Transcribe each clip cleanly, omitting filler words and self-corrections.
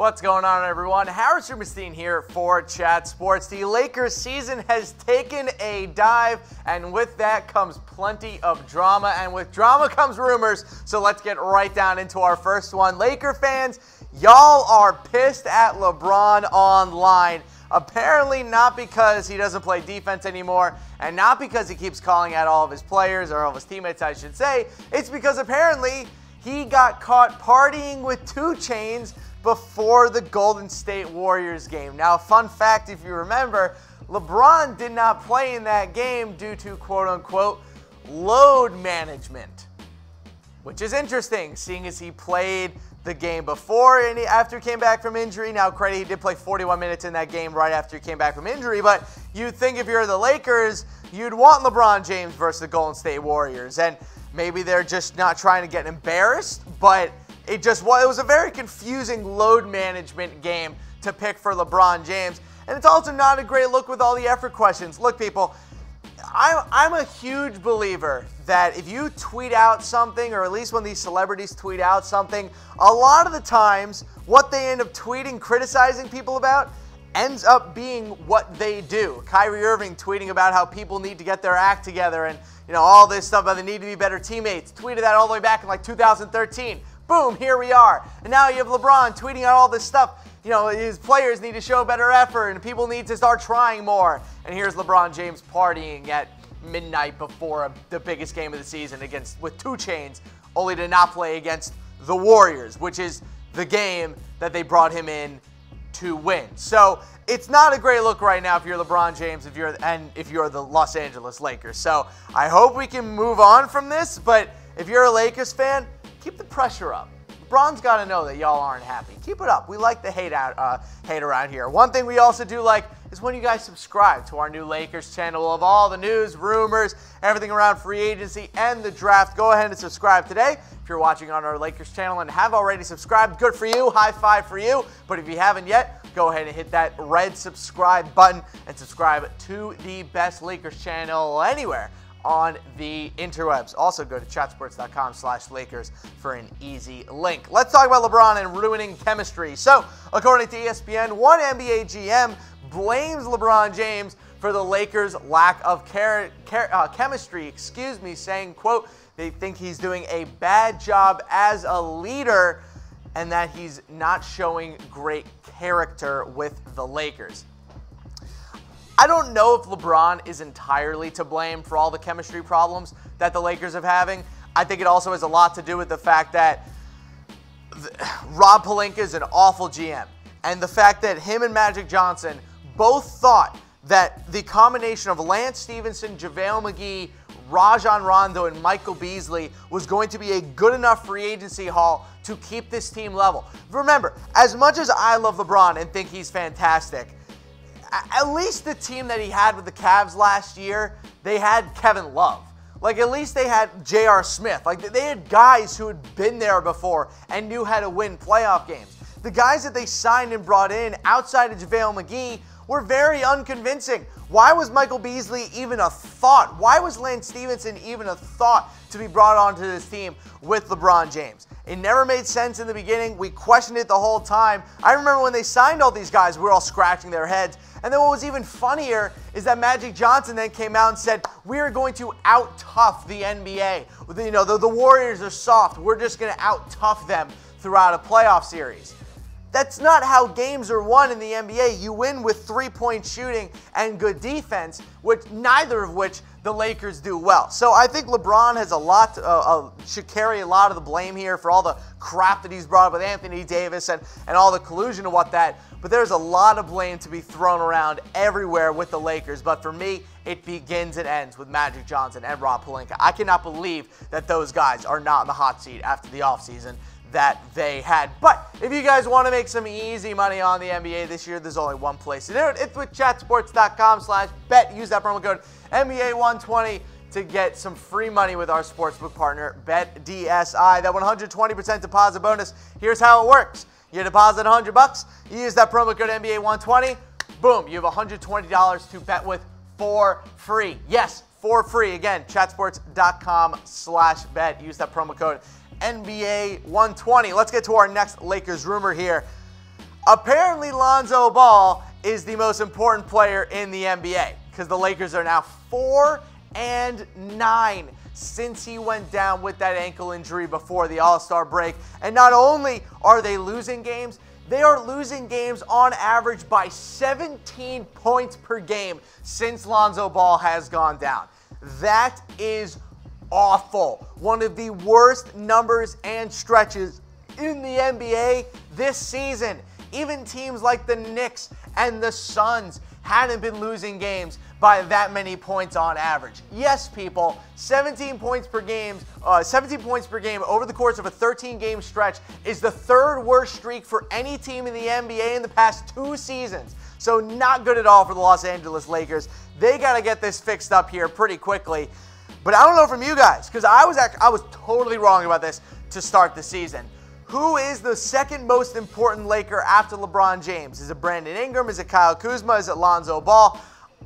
What's going on, everyone? Harris Rubenstein here for Chat Sports. The Lakers season has taken a dive, and with that comes plenty of drama, and with drama comes rumors. So let's get right down into our first one. Laker fans, y'all are pissed at LeBron online. Apparently not because he doesn't play defense anymore, and not because he keeps calling out all of his players, or all of his teammates, I should say. It's because apparently he got caught partying with 2 Chainz before the Golden State Warriors game. Now, fun fact, if you remember, LeBron did not play in that game due to quote-unquote load management, which is interesting, seeing as he played the game before and after he came back from injury. Now, credit, he did play 41 minutes in that game right after he came back from injury, but you'd think if you're the Lakers, you'd want LeBron James versus the Golden State Warriors, and maybe they're just not trying to get embarrassed, but it was a very confusing load management game to pick for LeBron James. And it's also not a great look with all the effort questions. Look, people, I'm a huge believer that if you tweet out something, or at least when these celebrities tweet out something, a lot of the times what they end up tweeting, criticizing people about, ends up being what they do. Kyrie Irving tweeting about how people need to get their act together and all this stuff, about they need to be better teammates. Tweeted that all the way back in like 2013. Boom, here we are. And now you have LeBron tweeting out all this stuff. His players need to show better effort and people need to start trying more. And here's LeBron James partying at midnight before the biggest game of the season with 2 Chainz, only to not play against the Warriors, which is the game that they brought him in to win. So it's not a great look right now if you're LeBron James, if you're the Los Angeles Lakers. So I hope we can move on from this, but if you're a Lakers fan, keep the pressure up. LeBron's got to know that y'all aren't happy. Keep it up. We like the hate around here. One thing we also do like is when you guys subscribe to our new Lakers channel of all the news, rumors, everything around free agency and the draft. Go ahead and subscribe today. If you're watching on our Lakers channel and have already subscribed, good for you. High five for you. But if you haven't yet, go ahead and hit that red subscribe button and subscribe to the best Lakers channel anywhere on the interwebs. Also go to chatsports.com/Lakers for an easy link. Let's talk about LeBron and ruining chemistry. So, according to ESPN, one NBA GM blames LeBron James for the Lakers' lack of chemistry, saying, quote, they think he's doing a bad job as a leader and that he's not showing great character with the Lakers. I don't know if LeBron is entirely to blame for all the chemistry problems that the Lakers are having. I think it also has a lot to do with the fact that Rob Pelinka is an awful GM. And the fact that him and Magic Johnson both thought that the combination of Lance Stevenson, JaVale McGee, Rajon Rondo, and Michael Beasley was going to be a good enough free agency haul to keep this team level. Remember, as much as I love LeBron and think he's fantastic, at least the team that he had with the Cavs last year, they had Kevin Love. At least they had J.R. Smith. They had guys who had been there before and knew how to win playoff games. The guys that they signed and brought in outside of JaVale McGee were very unconvincing. Why was Michael Beasley even a thought? Why was Lance Stevenson even a thought to be brought onto this team with LeBron James? It never made sense in the beginning. We questioned it the whole time. I remember when they signed all these guys, we were all scratching their heads. And then what was even funnier is that Magic Johnson then came out and said, we are going to out-tough the NBA. The Warriors are soft. We're just going to out-tough them throughout a playoff series. That's not how games are won in the NBA. You win with 3-point shooting and good defense, neither of which the Lakers do well. So I think LeBron has should carry a lot of the blame here for all the crap that he's brought up with Anthony Davis and all the collusion and but there's a lot of blame to be thrown around everywhere with the Lakers. But for me, it begins and ends with Magic Johnson and Rob Pelinka. I cannot believe that those guys are not in the hot seat after the offseason that they had. But if you guys want to make some easy money on the NBA this year, there's only one place to do it. It's with chatsports.com/bet. Use that promo code NBA120 to get some free money with our sportsbook partner, BetDSI. That 120% deposit bonus. Here's how it works. You deposit $100, you use that promo code NBA120, boom, you have $120 to bet with for free. Yes, for free. Again, chatsports.com/bet. Use that promo code NBA120. Let's get to our next Lakers rumor here. Apparently, Lonzo Ball is the most important player in the NBA because the Lakers are now 4-9 since he went down with that ankle injury before the All-Star break. And not only are they losing games, they are losing games on average by 17 points per game since Lonzo Ball has gone down. That is awful. One of the worst numbers and stretches in the NBA this season. Even teams like the Knicks and the Suns hadn't been losing games by that many points on average. Yes, people, 17 points per game over the course of a 13-game stretch is the third worst streak for any team in the NBA in the past 2 seasons. So not good at all for the Los Angeles Lakers. They got to get this fixed up here pretty quickly. But I don't know from you guys, because I was totally wrong about this to start the season. Who is the second most important Laker after LeBron James? Is it Brandon Ingram? Is it Kyle Kuzma? Is it Lonzo Ball?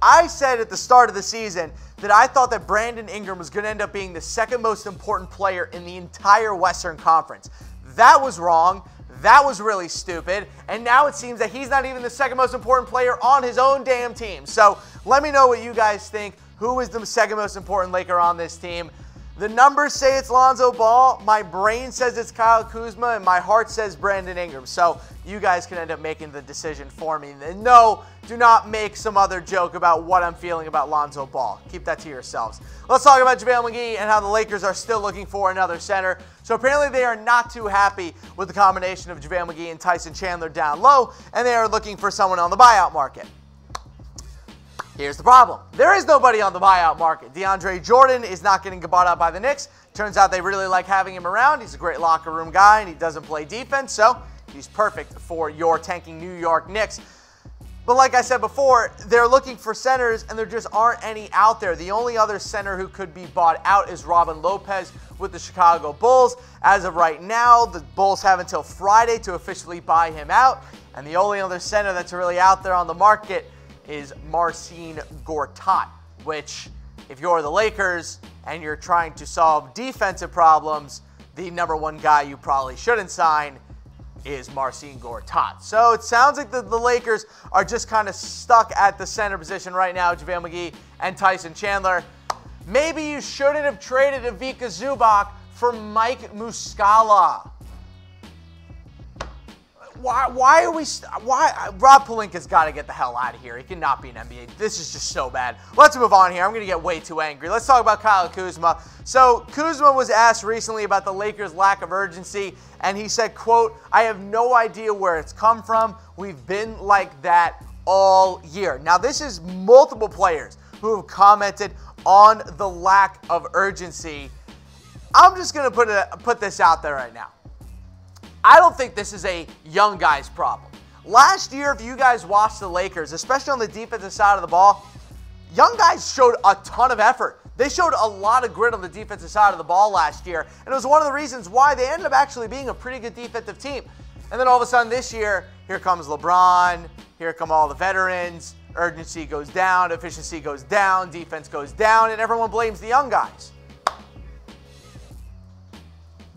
I said at the start of the season that I thought that Brandon Ingram was going to end up being the second most important player in the entire Western Conference. That was wrong. That was really stupid. And now it seems that he's not even the second most important player on his own damn team. So let me know what you guys think. Who is the second most important Laker on this team? The numbers say it's Lonzo Ball, my brain says it's Kyle Kuzma, and my heart says Brandon Ingram. So you guys can end up making the decision for me. And no, do not make some other joke about what I'm feeling about Lonzo Ball. Keep that to yourselves. Let's talk about JaVale McGee and how the Lakers are still looking for another center. So apparently they are not too happy with the combination of JaVale McGee and Tyson Chandler down low, and they are looking for someone on the buyout market. Here's the problem. There is nobody on the buyout market. DeAndre Jordan is not getting bought out by the Knicks. Turns out they really like having him around. He's a great locker room guy, and he doesn't play defense, so he's perfect for your tanking New York Knicks. But like I said before, they're looking for centers, and there just aren't any out there. The only other center who could be bought out is Robin Lopez with the Chicago Bulls. As of right now, the Bulls have until Friday to officially buy him out, and the only other center that's really out there on the market is Marcin Gortat, which, if you're the Lakers and you're trying to solve defensive problems, the number one guy you probably shouldn't sign is Marcin Gortat. So it sounds like the Lakers are just kind of stuck at the center position right now, JaVale McGee and Tyson Chandler. Maybe you shouldn't have traded Ivica Zubac for Mike Muscala. Why Rob Pelinka's got to get the hell out of here. He cannot be an NBA. This is just so bad. Let's move on here. I'm going to get way too angry. Let's talk about Kyle Kuzma. So Kuzma was asked recently about the Lakers' lack of urgency, and he said, quote, "I have no idea where it's come from. We've been like that all year." Now, this is multiple players who have commented on the lack of urgency. I'm just going to put this out there right now. I don't think this is a young guy's problem. Last year, if you guys watched the Lakers, especially on the defensive side of the ball, young guys showed a ton of effort. They showed a lot of grit on the defensive side of the ball last year, and it was one of the reasons why they ended up actually being a pretty good defensive team. And then all of a sudden this year, here comes LeBron, here come all the veterans, urgency goes down, efficiency goes down, defense goes down, and everyone blames the young guys.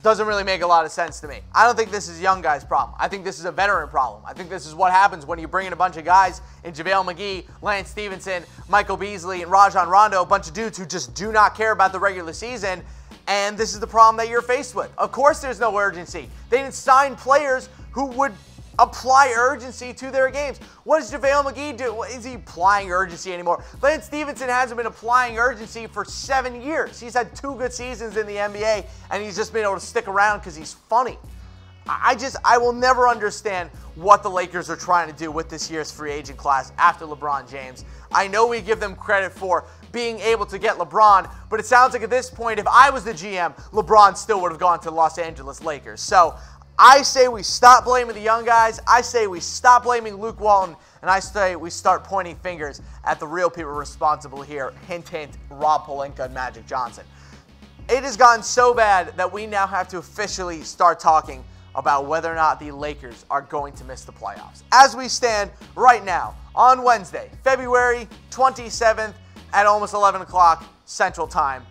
Doesn't really make a lot of sense to me. I don't think this is a young guy's problem. I think this is a veteran problem. I think this is what happens when you bring in a bunch of guys in JaVale McGee, Lance Stevenson, Michael Beasley, and Rajon Rondo, a bunch of dudes who just do not care about the regular season, and this is the problem that you're faced with. Of course there's no urgency. They didn't sign players who would apply urgency to their games. What does JaVale McGee do? Is he applying urgency anymore? Lance Stevenson hasn't been applying urgency for 7 years. He's had 2 good seasons in the NBA, and he's just been able to stick around because he's funny. I will never understand what the Lakers are trying to do with this year's free agent class after LeBron James. I know we give them credit for being able to get LeBron, but it sounds like at this point, if I was the GM, LeBron still would have gone to the Los Angeles Lakers. So I say we stop blaming the young guys. I say we stop blaming Luke Walton. And I say we start pointing fingers at the real people responsible here. Hint, hint, Rob Pelinka and Magic Johnson. It has gotten so bad that we now have to officially start talking about whether or not the Lakers are going to miss the playoffs. As we stand right now on Wednesday, February 27th at almost 11 o'clock Central Time,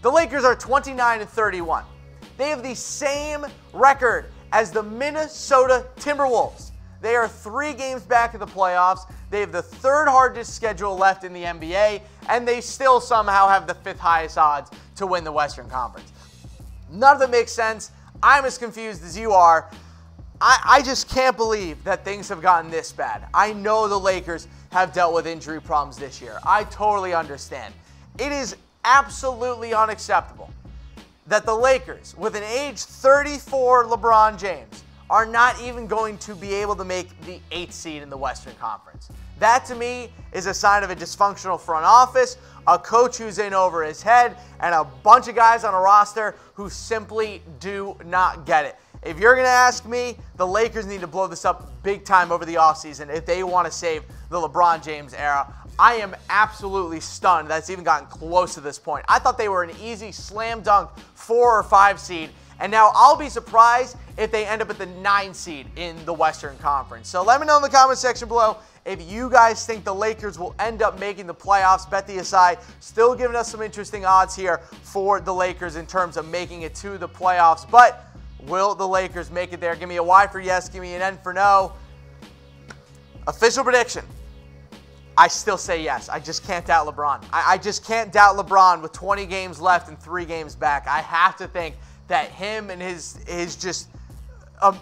the Lakers are 29-31. They have the same record as the Minnesota Timberwolves. They are 3 games back of the playoffs. They have the 3rd hardest schedule left in the NBA, and they still somehow have the 5th highest odds to win the Western Conference. None of it makes sense. I'm as confused as you are. I just can't believe that things have gotten this bad. I know the Lakers have dealt with injury problems this year. I totally understand. It is absolutely unacceptable that the Lakers, with an age 34 LeBron James, are not even going to be able to make the 8th seed in the Western Conference. That, to me, is a sign of a dysfunctional front office, a coach who's in over his head, and a bunch of guys on a roster who simply do not get it. If you're going to ask me, the Lakers need to blow this up big time over the offseason if they want to save the LeBron James era. I am absolutely stunned that it's even gotten close to this point. I thought they were an easy slam dunk 4 or 5 seed, and now I'll be surprised if they end up at the 9 seed in the Western Conference. So let me know in the comment section below if you guys think the Lakers will end up making the playoffs. Bet the SI still giving us some interesting odds here for the Lakers in terms of making it to the playoffs. But will the Lakers make it there? Give me a Y for yes, give me an N for no. Official prediction. I still say yes. I just can't doubt LeBron. I just can't doubt LeBron with 20 games left and 3 games back. I have to think that him and his just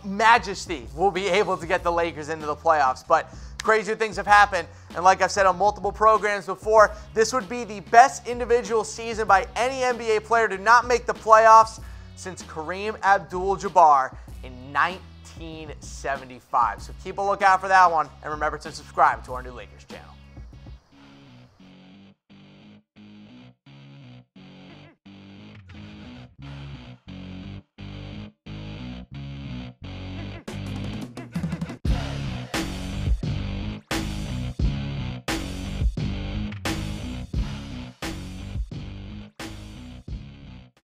majesty will be able to get the Lakers into the playoffs. But crazier things have happened, and like I've said on multiple programs before, this would be the best individual season by any NBA player to not make the playoffs since Kareem Abdul-Jabbar in 1975. So keep a lookout for that one, and remember to subscribe to our new Lakers channel.